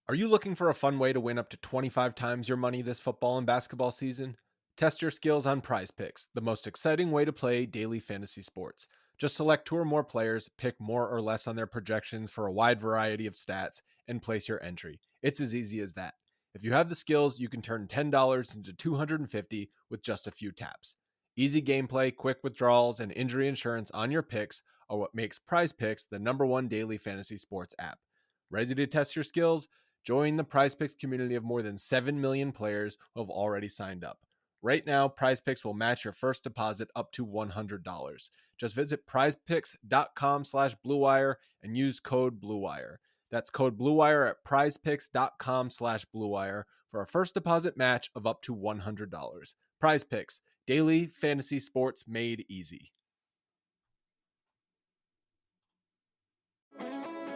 Are you looking for a fun way to win up to 25 times your money this football and basketball season? Test your skills on Prize Picks, the most exciting way to play daily fantasy sports. Just select two or more players, pick more or less on their projections for a wide variety of stats, and place your entry. It's as easy as that. If you have the skills, you can turn $10 into $250 with just a few taps. Easy gameplay, quick withdrawals, and injury insurance on your picks are what makes Prize Picks the #1 daily fantasy sports app. Ready to test your skills? Join the PrizePicks community of more than 7 million players who have already signed up. Right now, PrizePicks will match your first deposit up to $100. Just visit prizepicks.com/bluewire and use code BLUEWIRE. That's code BLUEWIRE at prizepicks.com/bluewire for a first deposit match of up to $100. PrizePicks, daily fantasy sports made easy.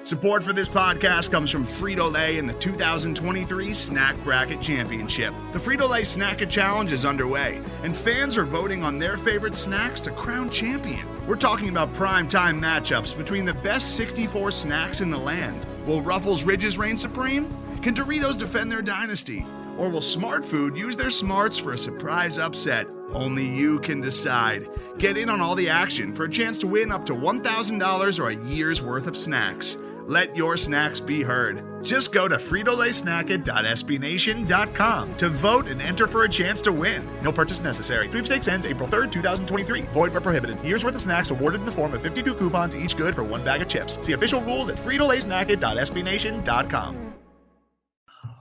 Support for this podcast comes from Frito-Lay and the 2023 Snack Bracket Championship. The Frito-Lay Snack-It Challenge is underway, and fans are voting on their favorite snacks to crown champion. We're talking about prime-time matchups between the best 64 snacks in the land. Will Ruffles Ridges reign supreme? Can Doritos defend their dynasty? Or will Smart Food use their smarts for a surprise upset? Only you can decide. Get in on all the action for a chance to win up to $1,000 or a year's worth of snacks. Let your snacks be heard. Just go to fritolaysnacket.sbnation.com to vote and enter for a chance to win. No purchase necessary. Sweepstakes ends April 3rd, 2023. Void where prohibited. Year's worth of snacks awarded in the form of 52 coupons, each good for one bag of chips. See official rules at fritolaysnacket.sbnation.com.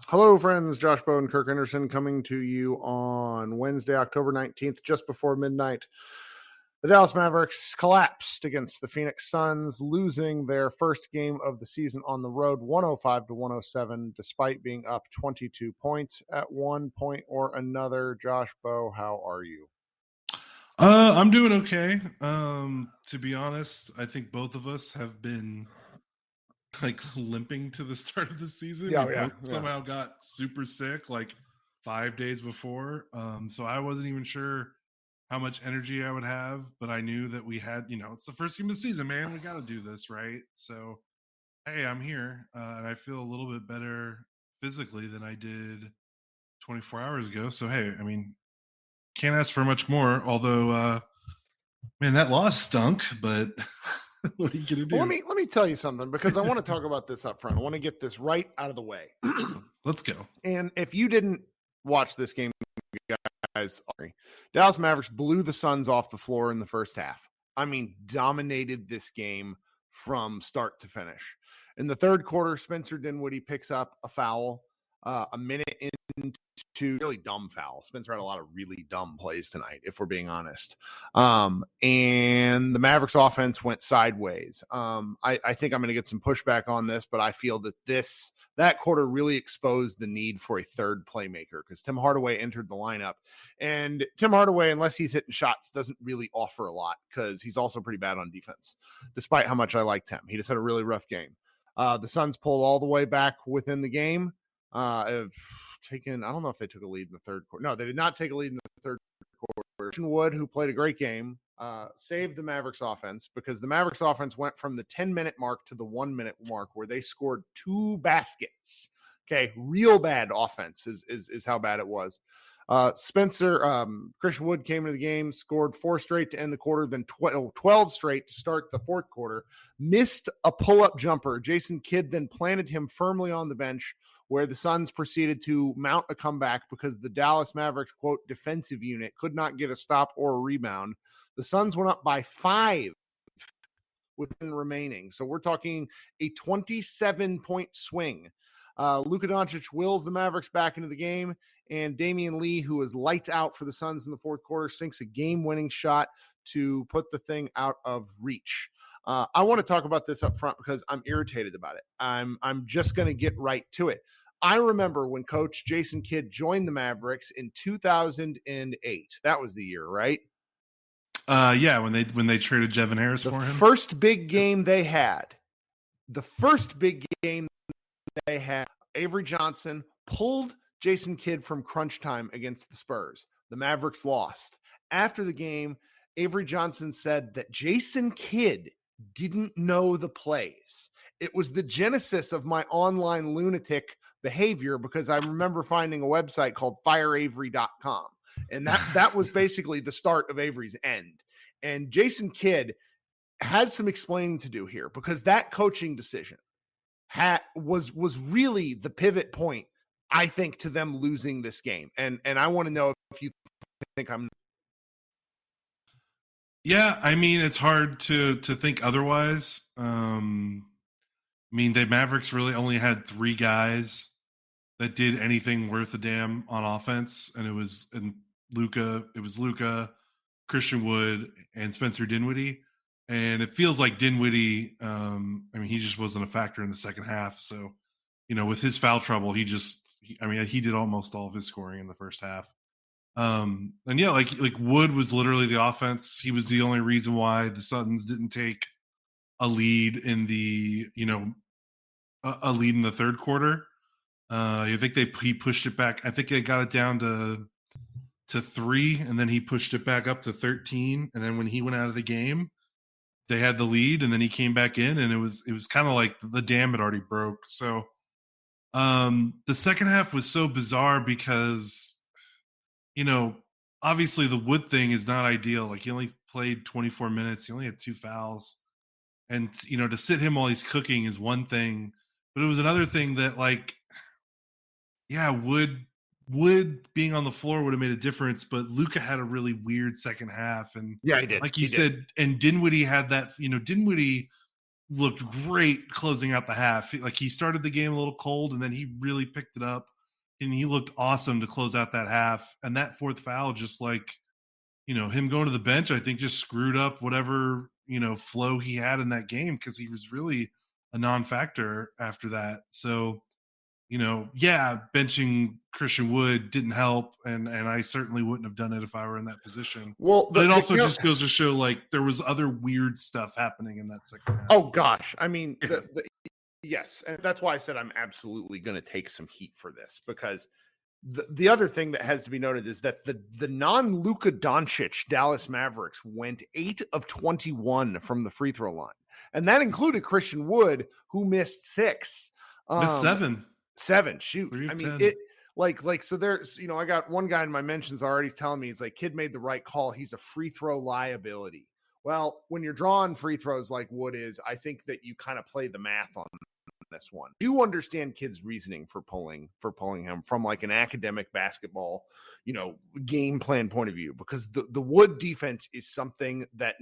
Hello, friends. Josh Bowe and Kirk Anderson coming to you on Wednesday, October 19th, just before midnight. The Dallas Mavericks collapsed against the Phoenix Suns, losing their first game of the season on the road, 105-107, despite being up 22 points at one point or another. Josh Bowe, how are you? I'm doing okay. To be honest, I think both of us have been like limping to the start of the season. We both somehow got super sick like 5 days before. So I wasn't even sure how much energy I would have, but I knew that we had, it's the first game of the season, man. We got to do this, right? So, hey, I'm here, and I feel a little bit better physically than I did 24 hours ago. So, hey, I mean, can't ask for much more, although, man, that loss stunk, but what are you going to do? Well, let me tell you something, because I want to talk about this up front. I want to get this right out of the way. Let's go. And if you didn't watch this game, guys, Dallas Mavericks blew the Suns off the floor in the first half. I mean, dominated this game from start to finish. In the third quarter, Spencer Dinwiddie picks up a foul a minute into really dumb foul. Spencer had a lot of really dumb plays tonight, if we're being honest. And the Mavericks offense went sideways. I think I'm going to get some pushback on this, but I feel that that quarter really exposed the need for a third playmaker, because Tim Hardaway entered the lineup, and Tim Hardaway, unless he's hitting shots, doesn't really offer a lot, because he's also pretty bad on defense, despite how much I liked him. He just had a really rough game. The Suns pulled all the way back within the game. I don't know if they took a lead in the third quarter. No, they did not take a lead in the third quarter. Wood, who played a great game, saved the Mavericks offense, because the Mavericks offense went from the 10-minute mark to the 1-minute mark, where they scored 2 baskets. Okay, real bad offense is how bad it was. Christian Wood came into the game, scored 4 straight to end the quarter, then 12 straight to start the fourth quarter. Missed a pull-up jumper. Jason Kidd then planted him firmly on the bench, where the Suns proceeded to mount a comeback because the Dallas Mavericks, quote, defensive unit could not get a stop or a rebound. The Suns went up by 5 within remaining. So we're talking a 27-point swing. Luka Doncic wills the Mavericks back into the game, and Damian Lee, who was lights out for the Suns in the fourth quarter, sinks a game-winning shot to put the thing out of reach. I want to talk about this up front because I'm irritated about it. I'm just going to get right to it. I remember when Coach Jason Kidd joined the Mavericks in 2008. That was the year, right? Yeah, when they traded Jevin Harris for him. First big game they had. Avery Johnson pulled Jason Kidd from crunch time against the Spurs. The Mavericks lost. After the game, Avery Johnson said that Jason Kidd didn't know the plays. It was the genesis of my online lunatic behavior, because I remember finding a website called fireavery.com. And that was basically the start of Avery's end. And Jason Kidd had some explaining to do here, because that coaching decision was really the pivot point, I think, to them losing this game. And I want to know if you think I'm. Yeah, I mean, it's hard to think otherwise. I mean, the Mavericks really only had 3 guys that did anything worth a damn on offense, and it was Luka, Christian Wood, and Spencer Dinwiddie. And it feels like Dinwiddie, I mean, he just wasn't a factor in the second half. So, with his foul trouble, he did almost all of his scoring in the first half. And yeah, like Wood was literally the offense. He was the only reason why the Suns didn't take a lead in the, a lead in the third quarter. I think he pushed it back. I think they got it down to 3, and then he pushed it back up to 13. And then when he went out of the game, they had the lead, and then he came back in, and it was kind of like the dam had already broke. So the second half was so bizarre because, obviously the Wood thing is not ideal. Like, he only played 24 minutes. He only had 2 fouls. And, to sit him while he's cooking is one thing. But it was another thing that, like, yeah, Wood being on the floor would have made a difference, but Luka had a really weird second half. And yeah, he did. Like you said, and Dinwiddie had that, Dinwiddie looked great closing out the half. Like, he started the game a little cold, and then he really picked it up, and he looked awesome to close out that half. And that fourth foul, just like, him going to the bench, I think just screwed up whatever, flow he had in that game, because he was really a non-factor after that. So, yeah, benching Christian Wood didn't help, and I certainly wouldn't have done it if I were in that position. Well, but it also just goes to show, like, there was other weird stuff happening in that second half. Oh gosh, I mean, yes, and that's why I said I'm absolutely going to take some heat for this, because the other thing that has to be noted is that the non-Luka Doncic Dallas Mavericks went 8 of 21 from the free throw line, and that included Christian Wood, who missed 6. Missed 7. 7, shoot. I mean, 10. it like so there's, I got one guy in my mentions already telling me, it's like, Kid made the right call. He's a free throw liability. Well, when you're drawing free throws like Wood is, I think that you kind of play the math on this one. Do you understand Kid's reasoning for pulling him from, like, an academic basketball, game plan point of view? Because the Wood defense is something that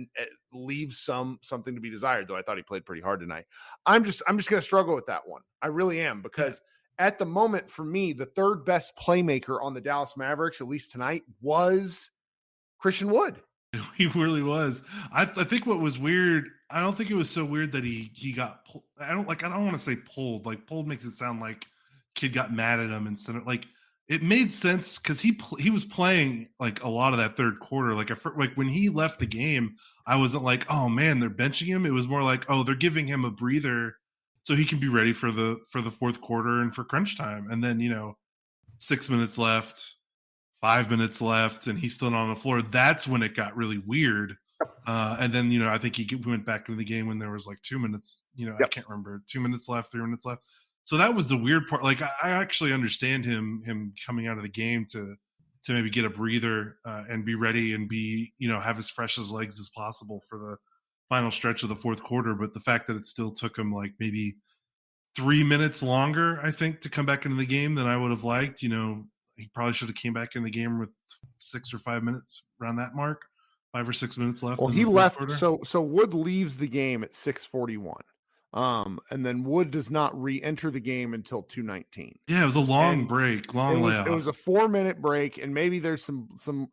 leaves something to be desired, though I thought he played pretty hard tonight. I'm just going to struggle with that one. I really am, because at the moment, for me, the third best playmaker on the Dallas Mavericks, at least tonight, was Christian Wood. He really was. I think what was weird, I don't think it was so weird that he got pulled. I don't want to say pulled. Like, pulled makes it sound like Kid got mad at him instead of, like, it made sense because he was playing, like, a lot of that third quarter. Like, when he left the game, I wasn't like, oh man, they're benching him. It was more like, oh, they're giving him a breather so he can be ready for the fourth quarter and for crunch time. And then, 6 minutes left, 5 minutes left, and he's still not on the floor. That's when it got really weird. And then, I think he went back into the game when there was like 2 minutes, I can't remember, 2 minutes left, 3 minutes left. So that was the weird part. Like, I actually understand him coming out of the game to maybe get a breather and be ready and be, have as fresh as legs as possible for the final stretch of the fourth quarter. But the fact that it still took him like maybe 3 minutes longer, I think, to come back into the game than I would have liked. He probably should have came back in the game with 6 or 5 minutes around that mark, 5 or 6 minutes left. Well, he left. So Wood leaves the game at 6:41. And then Wood does not re-enter the game until 2:19. Yeah, it was a long break, long layoff. It was a 4-minute break, and maybe there's some.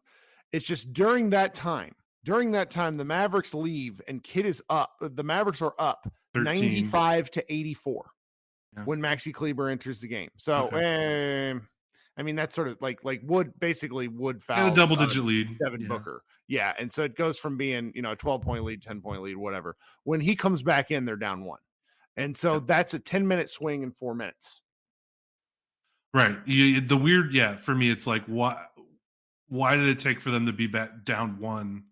It's just during that time, the Mavericks leave, and Kid is up. The Mavericks are up 13. 95-84 when Maxi Kleber enters the game. So, I mean, that's sort of like Wood fouls a double-digit lead. Devin Booker. Yeah, and so it goes from being, a 12-point lead, 10-point lead, whatever. When he comes back in, they're down 1. And so that's a 10-minute swing in 4 minutes. Right. For me, it's like, why did it take for them to be back down 1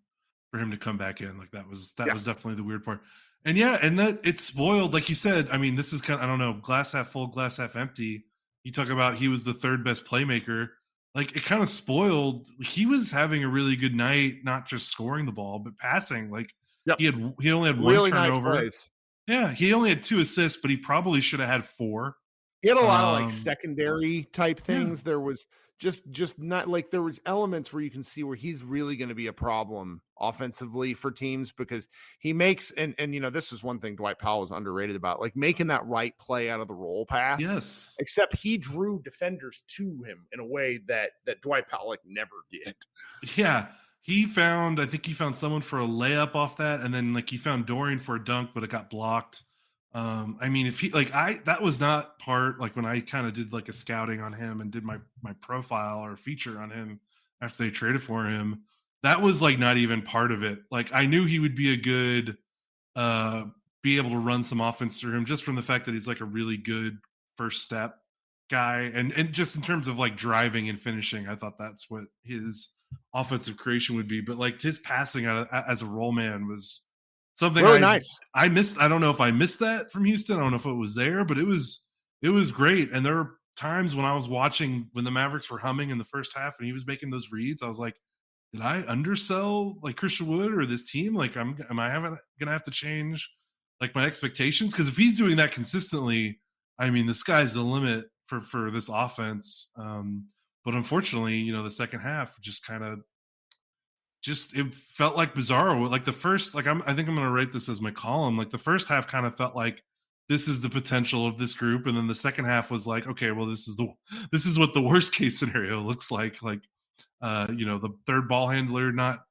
for him to come back in? Like, that was definitely the weird part. And and that it's spoiled, like you said. I mean, this is kind of, I don't know, glass half full, glass half empty. You talk about he was the third best playmaker. Like, it kind of spoiled. He was having a really good night, not just scoring the ball, but passing. Like, Yep. he only had one Really nice turnover. plays. Yeah, he only had 2 assists, but he probably should have had 4. He had a lot of like secondary type things. Yeah. There was just not like, there was elements where you can see where he's really going to be a problem offensively for teams, because he makes, and you know, this is one thing Dwight Powell was underrated about, like making that right play out of the roll pass. Yes. Except he drew defenders to him in a way that Dwight Powell like never did. Yeah. I think he found someone for a layup off that, and then like he found Dorian for a dunk, but it got blocked. I mean, if he that was not part, like when I kind of did like a scouting on him and did my profile or feature on him after they traded for him, that was like not even part of it. Like, I knew he would be a good, be able to run some offense through him, just from the fact that he's like a really good first step guy. And just in terms of like driving and finishing, I thought that's what his offensive creation would be. But like his passing as a roll man was something really nice. I missed. I don't know if I missed that from Houston. I don't know if it was there, but it was great. And there were times when I was watching when the Mavericks were humming in the first half and he was making those reads, I was like, did I undersell like Christian Wood or this team? Like, am I gonna have to change like my expectations? Because if he's doing that consistently, I mean, the sky's the limit for this offense. But unfortunately, you know, the second half just kind of it felt like Bizarro. Like the first, like I think I'm going to rate this as my column. Like the first half kind of felt like this is the potential of this group, and then the second half was like, okay, well, this is what the worst case scenario looks like. Like, you know, the third ball handler not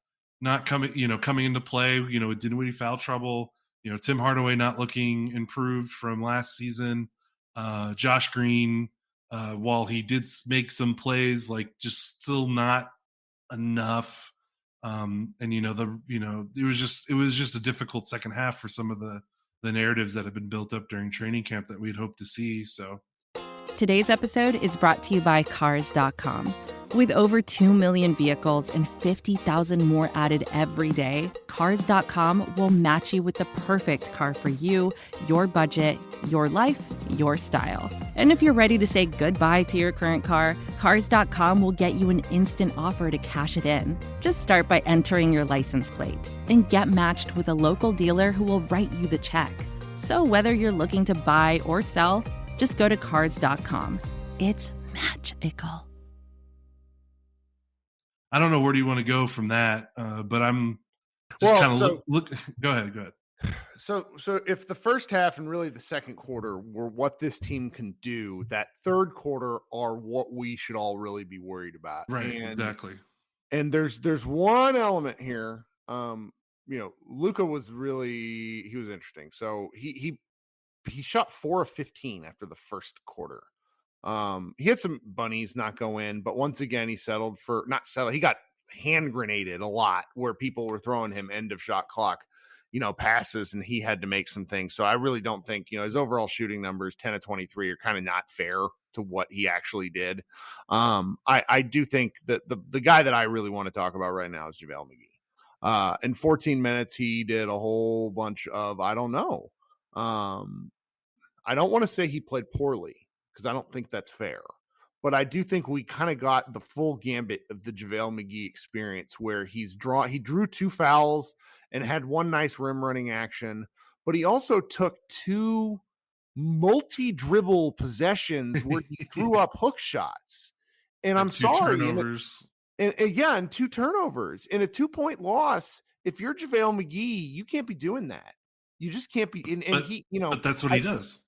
coming into play. You know, with Dinwiddie foul trouble. You know, Tim Hardaway not looking improved from last season. Josh Green, while he did make some plays, like just still not enough. And it was just a difficult second half for some of the narratives that have been built up during training camp that we'd hoped to see. So today's episode is brought to you by Cars.com. With over 2 million vehicles and 50,000 more added every day, Cars.com will match you with the perfect car for you, your budget, your life, your style. And if you're ready to say goodbye to your current car, Cars.com will get you an instant offer to cash it in. Just start by entering your license plate and get matched with a local dealer who will write you the check. So whether you're looking to buy or sell, just go to Cars.com. It's magical. I don't know, where do you want to go from that? But I'm just kind of look. Go ahead. So if the first half and really the second quarter were what this team can do, that third quarter are what we should all really be worried about. Right, exactly. And there's one element here. You know, Luka was interesting. So he shot 4 of 15 after the first quarter. He had some bunnies not go in, but once again, he he got hand grenaded a lot where people were throwing him end of shot clock, you know, passes, and he had to make some things. So I really don't think, you know, his overall shooting numbers, 10 of 23, are kind of not fair to what he actually did. I do think that the guy that I really want to talk about right now is JaVale McGee. In 14 minutes, he did a whole bunch of, I don't know. I don't want to say he played poorly, because I don't think that's fair. But I do think we kind of got the full gambit of the JaVale McGee experience, where he drew 2 fouls and had one nice rim running action, but he also took 2 multi-dribble possessions where he threw up hook shots. And I'm sorry. Turnovers. And 2 turnovers. In a 2-point loss, if you're JaVale McGee, you can't be doing that. You just can't be. But that's what he does.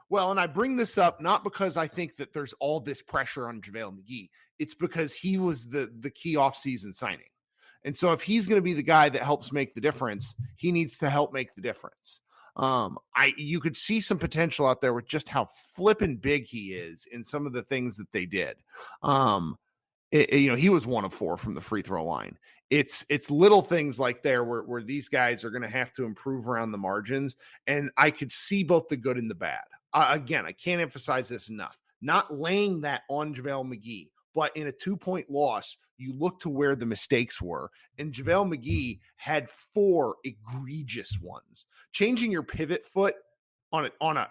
Well, and I bring this up not because I think that there's all this pressure on JaVale McGee. It's because he was the key offseason signing. And so if he's going to be the guy that helps make the difference, he needs to help make the difference. You could see some potential out there with just how flippin' big he is in some of the things that they did. He was 1 of 4 from the free throw line. It's little things like there where these guys are going to have to improve around the margins. And I could see both the good and the bad. Again, I can't emphasize this enough. Not laying that on JaVale McGee, but in a 2-point loss, you look to where the mistakes were. And JaVale McGee had 4 egregious ones. Changing your pivot foot on a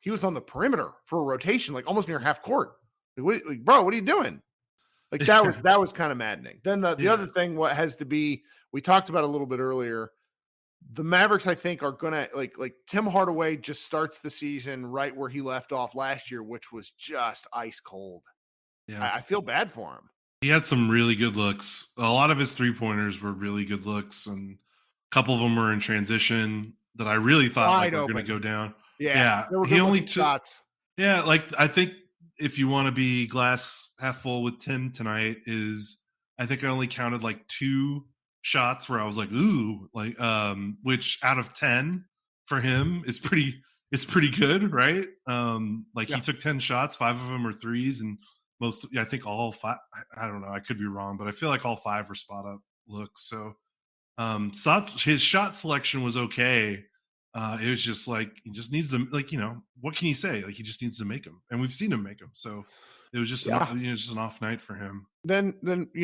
he was on the perimeter for a rotation, like almost near half court. Like, bro, what are you doing? Like that was kind of maddening. Then the other thing, what has to be, we talked about a little bit earlier. The Mavericks, I think, are gonna like Tim Hardaway just starts the season right where he left off last year, which was just ice cold. Yeah, I feel bad for him. He had some really good looks. A lot of his 3-pointers were really good looks, and a couple of them were in transition that I really thought were going to go down. Yeah, he only took shots. Yeah, like I think if you want to be glass half full with Tim tonight, I think I only counted like 2 shots where I was like, ooh, like which out of 10 for him is pretty good, right? He took 10 shots, 5 of them are threes, and I think all 5, I don't know, I could be wrong, but I feel like all 5 were spot up looks. So his shot selection was okay. It was just like he just needs them. Like, what can you say? Like, he just needs to make them, and we've seen him make them. So it was just just an off night for him. Then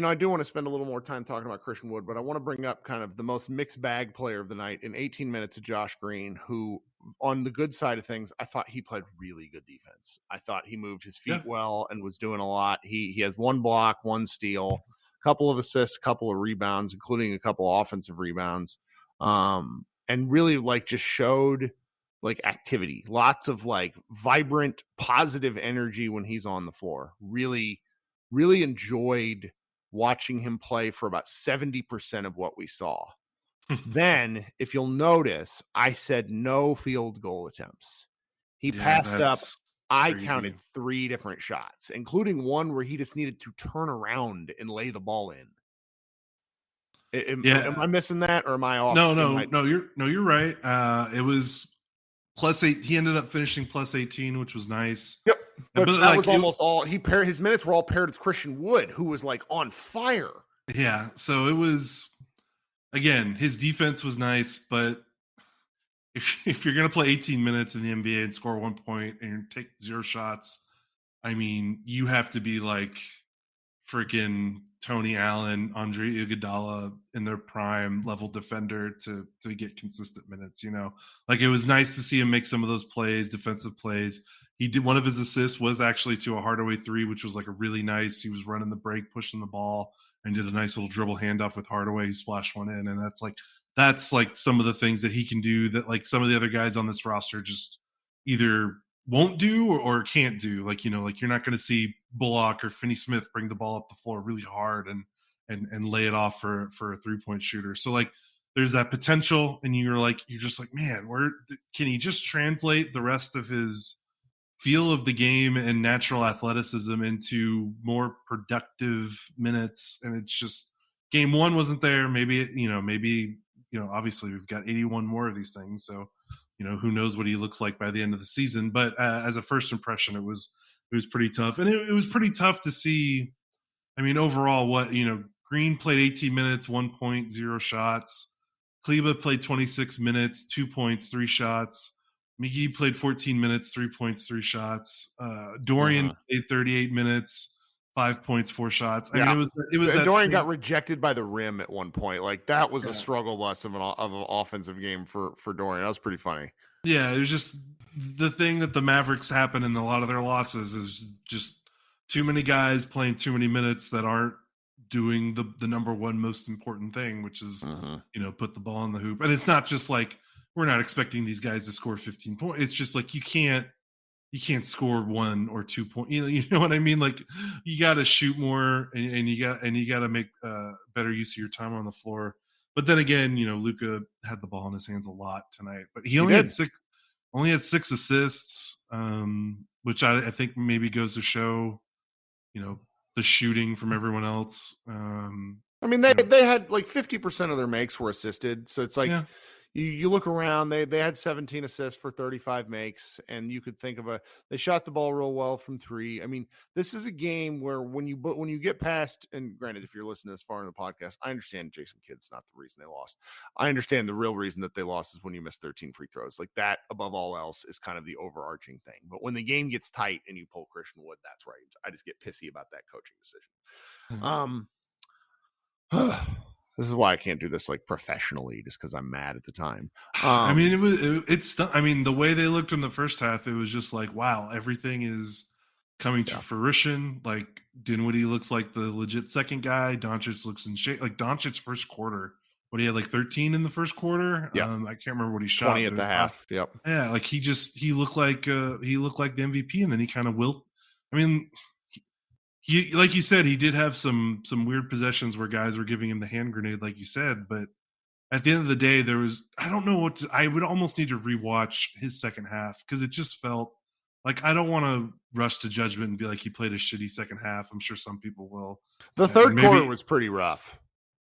I do want to spend a little more time talking about Christian Wood, but I want to bring up kind of the most mixed bag player of the night in 18 minutes of Josh Green, who on the good side of things, I thought he played really good defense. I thought he moved his feet well and was doing a lot. He has 1 block, 1 steal, a couple of assists, a couple of rebounds, including a couple of offensive rebounds. And really just showed activity, lots of vibrant, positive energy when he's on the floor. Really, really enjoyed watching him play for about 70% of what we saw. Then, if you'll notice, I said no field goal attempts. He passed up, I counted 3 different shots, including one where he just needed to turn around and lay the ball in. Am I missing that, or am I off? No, you're right. It was +8. He ended up finishing +18, which was nice. Yep, but that was almost all. His minutes were all paired with Christian Wood, who was on fire. Yeah, so it was, again, his defense was nice, but if you're gonna play 18 minutes in the NBA and score 1 point and take 0 shots, I mean, you have to be like freaking Tony Allen, Andre Iguodala in their prime level defender to get consistent minutes. It was nice to see him make some of those plays, defensive plays. He did, one of his assists was actually to a Hardaway 3, which was a really nice. He was running the break, pushing the ball, and did a nice little dribble handoff with Hardaway, who splashed one in. And that's some of the things that he can do that some of the other guys on this roster just either won't do or can't do. You're not going to see Bullock or Finney-Smith bring the ball up the floor really hard and lay it off for a 3-point shooter. So there's that potential, and you're just man, can he just translate the rest of his feel of the game and natural athleticism into more productive minutes? And it's just, game 1 wasn't there. Maybe obviously we've got 81 more of these things, so who knows what he looks like by the end of the season. But as a first impression, it was pretty tough. And it was pretty tough to see. I mean, overall, Green played 18 minutes, 1 point, 0 shots. Kleba played 26 minutes, 2 points, 3 shots. McGee played 14 minutes, 3 points, 3 shots. Dorian played 38 minutes, 5 points, 4 shots. I mean, it was Dorian got rejected by the rim at one point. That was a struggle bus of an offensive game for Dorian. That was pretty funny. Yeah, it was just the thing that the Mavericks happen in a lot of their losses is just too many guys playing too many minutes that aren't doing the number one most important thing, which is put the ball in the hoop. And it's not just we're not expecting these guys to score 15 points. It's just you can't score 1 or 2 points. You know what I mean? You got to shoot more, and you got to make better use of your time on the floor. But then again, Luka had the ball in his hands a lot tonight, but he only had 6 assists, which I think maybe goes to show, the shooting from everyone else. I mean, they had 50% of their makes were assisted. So it's you look around, they had 17 assists for 35 makes, and you could think of they shot the ball real well from 3. I mean, this is a game where when you get past, and granted, if you're listening this far in the podcast, I understand Jason Kidd's not the reason they lost. I understand the real reason that they lost is when you miss 13 free throws. That, above all else, is kind of the overarching thing. But when the game gets tight and you pull Christian Wood, that's right. I just get pissy about that coaching decision. This is why I can't do this like professionally, just because I'm mad at the time. I mean, I mean, the way they looked in the first half, it was just like, wow, everything is coming to fruition. Like Dinwiddie looks like the legit second guy. Doncic looks in shape. Like Doncic's first quarter, what, he had like 13 in the first quarter. Yeah, I can't remember what he shot. 20 at the half. Yep. Yeah, like he looked like the MVP, and then he kind of wilt. I mean, he like you said, he did have some weird possessions where guys were giving him the hand grenade, like you said, but at the end of the day, there was, I don't know I would almost need to rewatch his second half, because it just felt like, I don't want to rush to judgment and be like, he played a shitty second half. I'm sure some people will. The third quarter was pretty rough.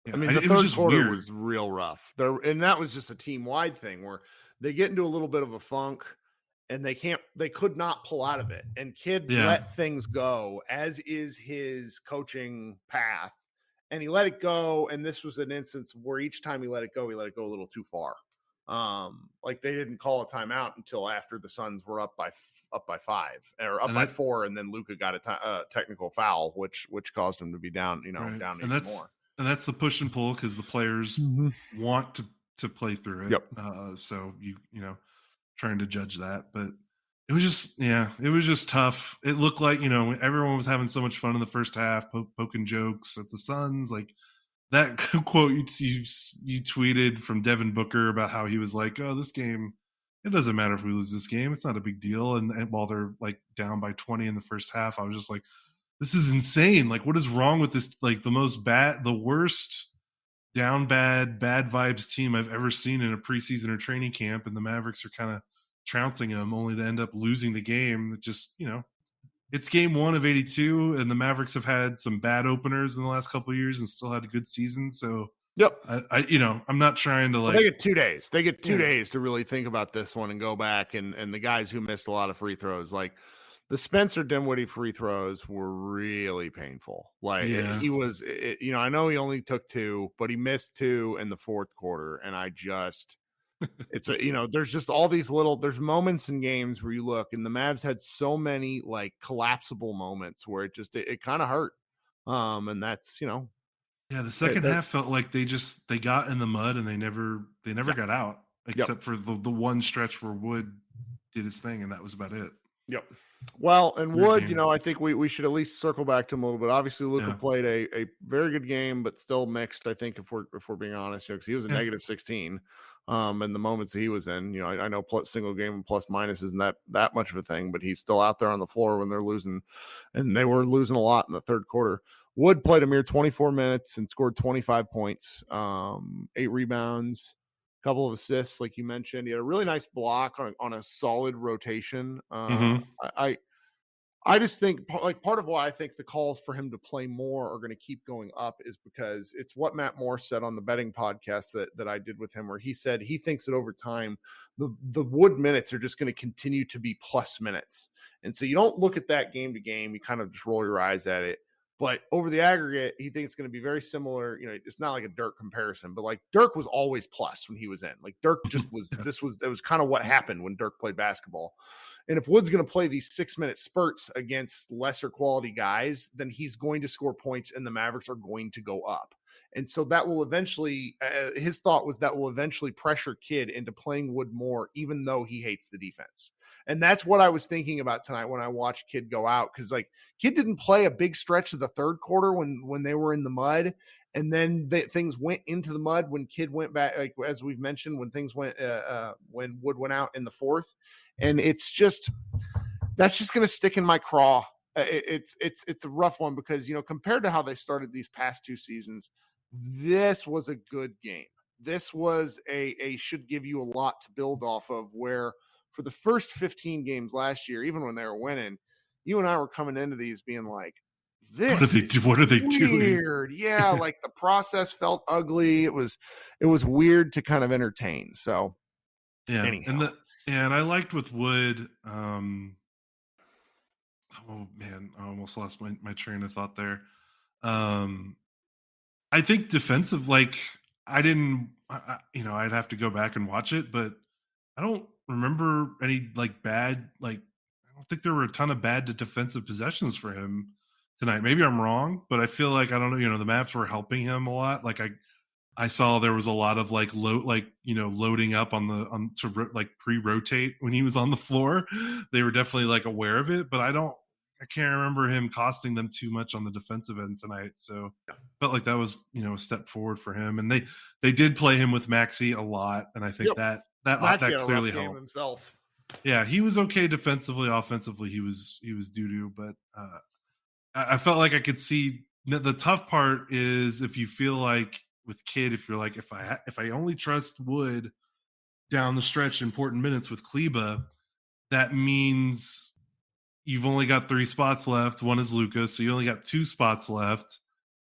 Yeah, I mean, the third quarter was real rough there. And that was just a team wide thing where they get into a little bit of a funk and they could not pull out of it. And Kidd let things go, as is his coaching path. And he let it go, and this was an instance where each time he let it go a little too far. Like they didn't call a timeout until after the Suns were up by 5 or up by 4, and then Luka got a technical foul, which caused him to be down, down even more. And that's the push and pull, because the players want to play through it. Yep. So you trying to judge that, but it was just tough. It looked like, everyone was having so much fun in the first half, poking jokes at the Suns. Like that quote you tweeted from Devin Booker about how he was like, oh, this game, it doesn't matter if we lose this game. It's not a big deal. And while they're like down by 20 in the first half, I was just like, this is insane. Like, what is wrong with this? Like the worst down bad vibes team I've ever seen in a preseason or training camp. And the Mavericks are kind of trouncing them, only to end up losing the game. That just, it's game 1 of 82, and the Mavericks have had some bad openers in the last couple of years and still had a good season. So I'm not trying to they get 2 days. They get 2 days to really think about this one and go back. And the guys who missed a lot of free throws, like the Spencer Dinwiddie free throws, were really painful. Like he was, I know he only took 2, but he missed 2 in the fourth quarter. And I just, it's there's just all these there's moments in games where you look, and the Mavs had so many like collapsible moments where it kind of hurt. And that's, the second half felt like they got in the mud and they never got out, except for the one stretch where Wood did his thing, and that was about it. Yep. Well, and Wood, I think we should at least circle back to him a little bit. Obviously, Luka played a very good game, but still mixed, I think, if we're being honest, because he was a negative 16. And the moments that he was in, I know single game plus minus isn't that much of a thing, but he's still out there on the floor when they're losing, and they were losing a lot in the third quarter. Wood played a mere 24 minutes and scored 25 points, 8 rebounds, a couple of assists, like you mentioned. He had a really nice block on a solid rotation. I just think, like, part of why I think the calls for him to play more are going to keep going up is because it's what Matt Moore said on the betting podcast that I did with him, where he said he thinks that over time the Wood minutes are just going to continue to be plus minutes. And so you don't look at that game to game, you kind of just roll your eyes at it. But over the aggregate, he thinks it's going to be very similar. It's not like a Dirk comparison, but like Dirk was always plus when he was in. Like Dirk just was, it was kind of what happened when Dirk played basketball. And if Wood's going to play these 6-minute spurts against lesser quality guys, then he's going to score points and the Mavericks are going to go up. And so that will eventually, his thought was that will eventually pressure Kidd into playing Wood more, even though he hates the defense. And that's what I was thinking about tonight when I watched Kidd go out. Cause like Kidd didn't play a big stretch of the third quarter when they were in the mud. And then things went into the mud when Kidd went back, like as we've mentioned, when things went, when Wood went out in the fourth. And that's just going to stick in my craw. It's a rough one because, compared to how they started these past 2 seasons, this was a good game. This was a should give you a lot to build off of, where for the first 15 games last year, even when they were winning, you and I were coming into these being like, what are they doing? Yeah. Like the process felt ugly. It was weird to kind of entertain. So yeah. Anyhow. And I liked with Wood. Oh man, I almost lost my train of thought there. I think defensive, like I'd have to go back and watch it, but I don't remember any like bad, like I don't think there were a ton of bad defensive possessions for him tonight. Maybe I'm wrong, but I feel like, I don't know, the Mavs were helping him a lot. Like I saw there was a lot of loading up to pre-rotate when he was on the floor. They were definitely like aware of it, but I can't remember him costing them too much on the defensive end tonight. So felt like that was, a step forward for him. And they did play him with Maxey a lot, and I think that clearly helped himself. Yeah, he was okay defensively. Offensively, he was doo-doo, but I felt like I could see the tough part is if you feel like with Kidd, if you're like, if I only trust Wood down the stretch, important minutes with Kleba, that means you've only got 3 spots left. One is Luka, so you only got 2 spots left,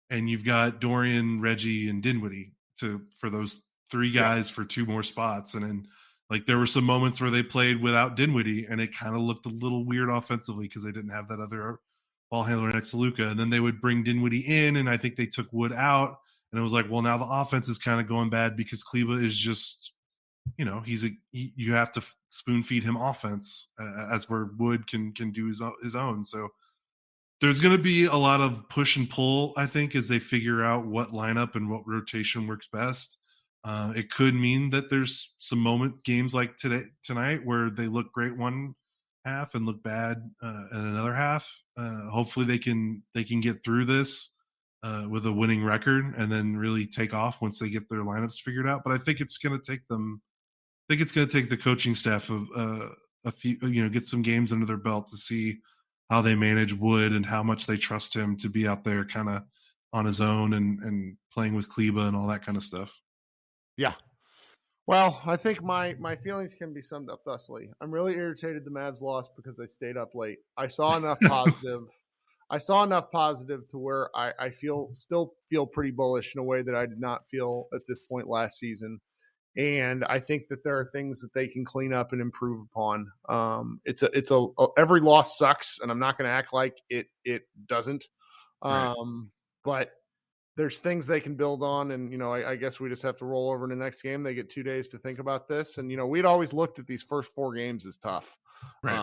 and you've got Dorian, Reggie, and Dinwiddie for those 3 guys for 2 more spots. And then like there were some moments where they played without Dinwiddie, and it kind of looked a little weird offensively because they didn't have that other ball handler next to Luka. And then they would bring Dinwiddie in, and I think they took Wood out, and it was like, well, now the offense is kind of going bad because Kleba is just, you have to spoon feed him offense as where Wood can do his own. So there's going to be a lot of push and pull, I think, as they figure out what lineup and what rotation works best. It could mean that there's some games like tonight where they look great one half and look bad in another half. Hopefully they can get through this with a winning record and then really take off once they get their lineups figured out. But I think it's going to take them. I think it's going to take the coaching staff a few, get some games under their belt to see how they manage Wood and how much they trust him to be out there kind of on his own and playing with Kleba and all that kind of stuff. Yeah. Well, I think my feelings can be summed up thusly. I'm really irritated the Mavs lost because they stayed up late. I saw enough positive. To where I still feel pretty bullish in a way that I did not feel at this point last season. And I think that there are things that they can clean up and improve upon. Every loss sucks, and I'm not going to act like it doesn't. Right. But there's things they can build on, and I guess we just have to roll over in the next game. They get 2 days to think about this, and we'd always looked at these first 4 games as tough. Right.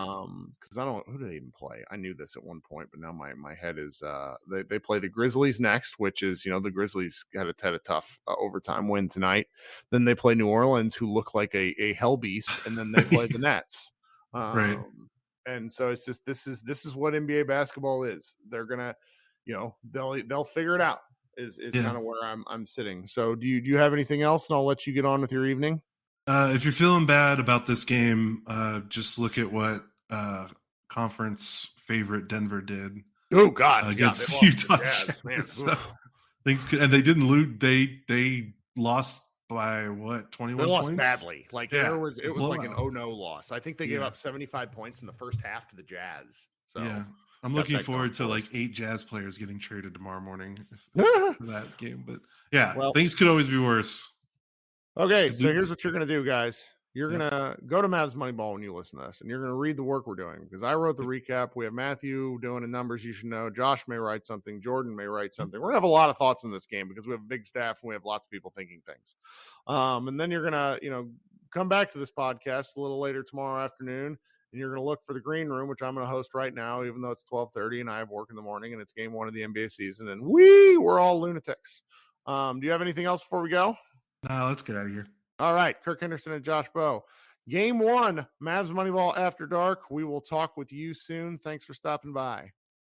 Because I don't know, who do they even play? I knew this at one point, but now my head is they play the Grizzlies next, which is the Grizzlies had a tough overtime win tonight. Then they play New Orleans, who look like a hell beast, and then they play the Nets. Right. And so it's just this is what NBA basketball is. They're gonna they'll figure it out. Is kind of where I'm sitting. So do you have anything else? And I'll let you get on with your evening. If you're feeling bad about this game, just look at what conference favorite Denver did. Oh God, against Utah Jazz. So, things could, and they didn't lose. They lost by what? 21 They lost points? badly. Like it was like an 0-0 loss. I think they gave Yeah. up 75 points in the first half to the Jazz. So yeah, I'm looking forward to like 8 Jazz players getting traded tomorrow morning for that game. But yeah, things could always be worse. Okay, so here's what you're going to do, guys. You're going to go to Mavs Moneyball when you listen to this, and you're going to read the work we're doing, because I wrote the recap. We have Matthew doing the numbers you should know. Josh may write something. Jordan may write something. We're going to have a lot of thoughts on this game because we have a big staff and we have lots of people thinking things. And then you're going to, come back to this podcast a little later tomorrow afternoon, and you're going to look for the green room, which I'm going to host right now, even though it's 12:30 and I have work in the morning and it's game 1 of the NBA season, and we're all lunatics. Do you have anything else before we go? No, let's get out of here. All right, Kirk Henderson and Josh Bowe. Game 1, Mavs Moneyball After Dark. We will talk with you soon. Thanks for stopping by.